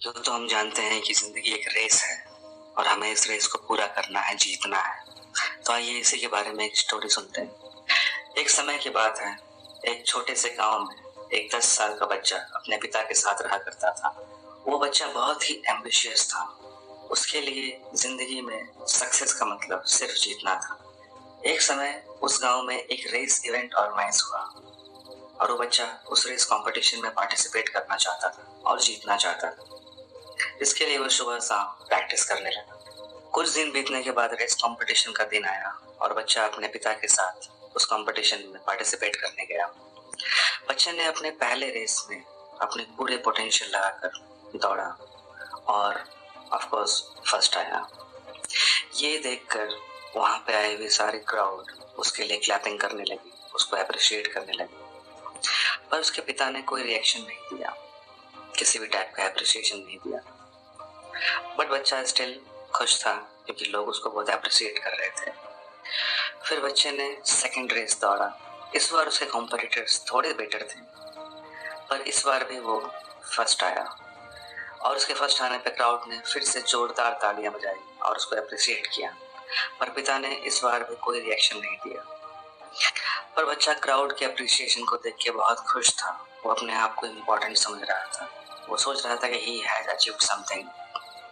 यूँ तो हम जानते हैं कि ज़िंदगी एक रेस है और हमें इस रेस को पूरा करना है, जीतना है। तो आइए इसी के बारे में एक स्टोरी सुनते हैं। एक समय की बात है, एक छोटे से गाँव में एक 10 साल का बच्चा अपने पिता के साथ रहा करता था। वो बच्चा बहुत ही एम्बिशियस था। उसके लिए ज़िंदगी में सक्सेस का मतलब सिर्फ जीतना था। एक समय उस गाँव में एक रेस इवेंट ऑर्गेनाइज हुआ और वो बच्चा उस रेस कॉम्पिटिशन में पार्टिसिपेट करना चाहता था और जीतना चाहता था। इसके लिए वो सुबह शाम प्रैक्टिस करने लगा। कुछ दिन बीतने के बाद रेस कंपटीशन का दिन आया और बच्चा अपने पिता के साथ उस कंपटीशन में पार्टिसिपेट करने गया। बच्चे ने अपने पहले रेस में अपने पूरे पोटेंशियल लगाकर दौड़ा और ऑफ कोर्स फर्स्ट आया। ये देखकर वहां पे आए हुए सारे क्राउड उसके लिए क्लैपिंग करने लगी, उसको अप्रिशिएट करने लगी। पर उसके पिता ने कोई रिएक्शन नहीं दिया, किसी भी टाइप का अप्रिसिएशन नहीं दिया। बट बच्चा स्टिल खुश था क्योंकि लोग उसको बहुत अप्रिशिएट कर रहे थे। फिर बच्चे ने सेकंड रेस दौड़ा। इस बार उसके कॉम्पिटिटर्स थोड़े बेटर थे, पर इस बार भी वो फर्स्ट आया और उसके फर्स्ट आने पे क्राउड ने फिर से जोरदार तालियां बजाई और उसको अप्रिशिएट किया। पर पिता ने इस बार भी कोई रिएक्शन नहीं दिया। पर बच्चा क्राउड के अप्रिशिएशन को देख के बहुत खुश था। वो अपने आप को इम्पोर्टेंट समझ रहा था। वो सोच रहा था कि ही हैज अचीव्ड समथिंग।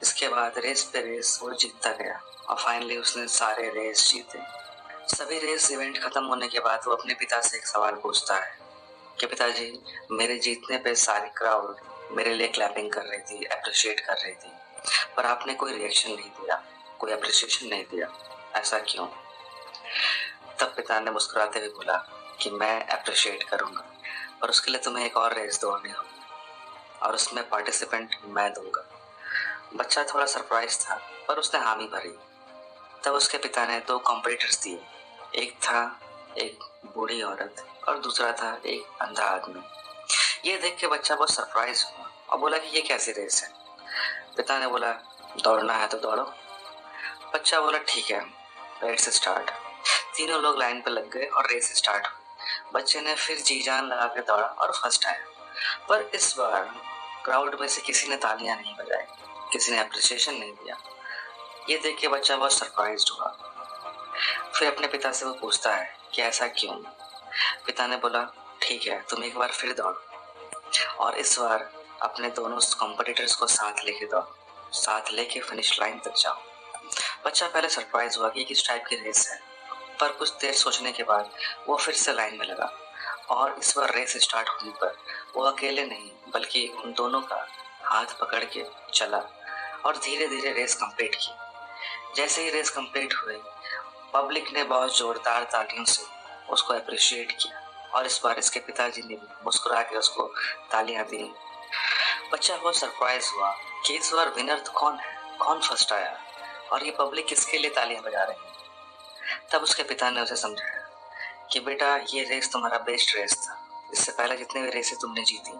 इसके बाद रेस पे रेस वो जीतता गया और फाइनली उसने सारे रेस जीते। सभी रेस इवेंट खत्म होने के बाद वो अपने पिता से एक सवाल पूछता है कि पिताजी, मेरे जीतने पे सारी क्राउड मेरे लिए क्लैपिंग कर रही थी, अप्रिशिएट कर रही थी, पर आपने कोई रिएक्शन नहीं दिया, कोई अप्रिशिएशन नहीं दिया, ऐसा क्यों? तब पिता ने मुस्कुराते हुए बोला कि मैं अप्रिशिएट करूंगा, पर उसके लिए तुम्हें एक और रेस दौड़नी होगी और उसमें पार्टिसिपेंट मैं दूंगा। बच्चा थोड़ा सरप्राइज था, पर उसने हामी भरी। तब उसके पिता ने 2 कॉम्पिटिटर्स दिए। एक था एक बूढ़ी औरत और दूसरा था एक अंधा आदमी। ये देख के बच्चा बहुत सरप्राइज हुआ और बोला कि ये कैसी रेस है? पिता ने बोला, दौड़ना है तो दौड़ो। बच्चा बोला, ठीक है, लेट्स स्टार्ट। तीनों लोग लाइन पे लग गए और रेस स्टार्ट हुई। बच्चे ने फिर जी जान लगा के दौड़ा और फर्स्ट आया। पर इस बार क्राउड में से किसी ने तालियां नहीं बजाई, किसी ने अप्रिसिएशन नहीं दिया। ये देख के बच्चा बहुत सरप्राइज्ड हुआ। फिर अपने पिता से वो पूछता है कि ऐसा क्यों? पिता ने बोला, ठीक है, तुम एक बार फिर दौड़ो और इस बार अपने दोनों कॉम्पिटिटर्स को साथ लेके दौड़ो, साथ लेके फिनिश लाइन तक जाओ। बच्चा पहले सरप्राइज हुआ कि किस टाइप की रेस है, पर कुछ देर सोचने के बाद वो फिर से लाइन में लगा और इस बार रेस स्टार्ट होने पर वो अकेले नहीं बल्कि उन दोनों का हाथ पकड़ के चला और धीरे धीरे रेस कंप्लीट की। जैसे ही रेस कंप्लीट हुई, पब्लिक ने बहुत जोरदार तालियों से उसको अप्रिशिएट किया और इस बार इसके पिताजी ने भी मुस्कुरा के उसको तालियां दी। बच्चा बहुत सरप्राइज हुआ कि इस बार विनर तो कौन है, कौन फर्स्ट आया और ये पब्लिक किसके लिए तालियां बजा रही है। तब उसके पिता ने उसे समझाया कि बेटा, ये रेस तुम्हारा बेस्ट रेस था। इससे पहले जितने भी रेसें तुमने जीती,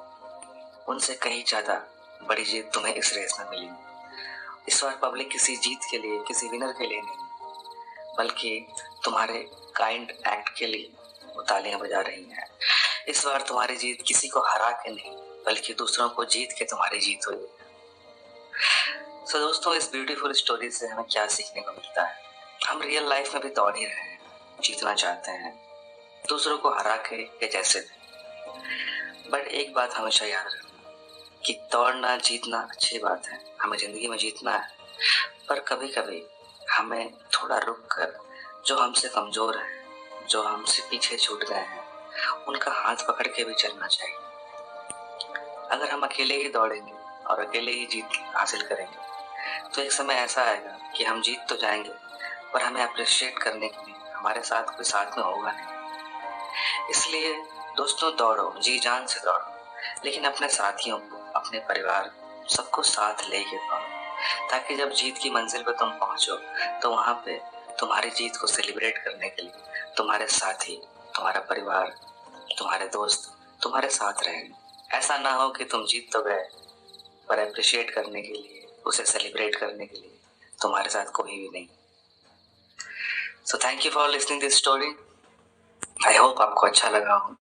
उनसे कहीं ज्यादा बड़ी जीत तुम्हें इस रेस में मिली। इस बार पब्लिक किसी जीत के लिए, किसी विनर के लिए नहीं, बल्कि तुम्हारे काइंड एक्ट के लिए वो तालियां बजा रही हैं। इस बार तुम्हारी जीत किसी को हरा के नहीं, बल्कि दूसरों को जीत के तुम्हारी जीत हुई है। सो दोस्तों, इस ब्यूटीफुल स्टोरी से हमें क्या सीखने को मिलता है? हम रियल लाइफ में भी दौड़ ही रहे हैं, जीतना चाहते हैं, दूसरों को हरा के या जैसे भी। बट एक बात हमेशा याद रखना कि दौड़ना जीतना अच्छी बात है, हमें जिंदगी में जीतना है, पर कभी कभी हमें थोड़ा रुक कर जो हमसे कमजोर है, जो हमसे पीछे छूट गए हैं, उनका हाथ पकड़ के भी चलना चाहिए। अगर हम अकेले ही दौड़ेंगे और अकेले ही जीत हासिल करेंगे तो एक समय ऐसा आएगा कि हम जीत तो जाएंगे, पर हमें अप्रिशिएट करने के लिए हमारे साथ कोई साथ में होगा नहीं। इसलिए दोस्तों, दौड़ो, जी जान से दौड़ो, लेकिन अपने साथियों को, अपने परिवार, सबको साथ लेके दौड़ो, ताकि जब जीत की मंजिल पे तुम पहुंचो तो वहां पे तुम्हारी जीत को सेलिब्रेट करने के लिए तुम्हारे साथी, तुम्हारा परिवार, तुम्हारे दोस्त तुम्हारे साथ रहेंगे। ऐसा ना हो कि तुम जीत तो गए, पर अप्रिशिएट करने के लिए, उसे सेलिब्रेट करने के लिए तुम्हारे साथ कोई भी नहीं। So thank you for listening this story. I hope आपको अच्छा लगा हो।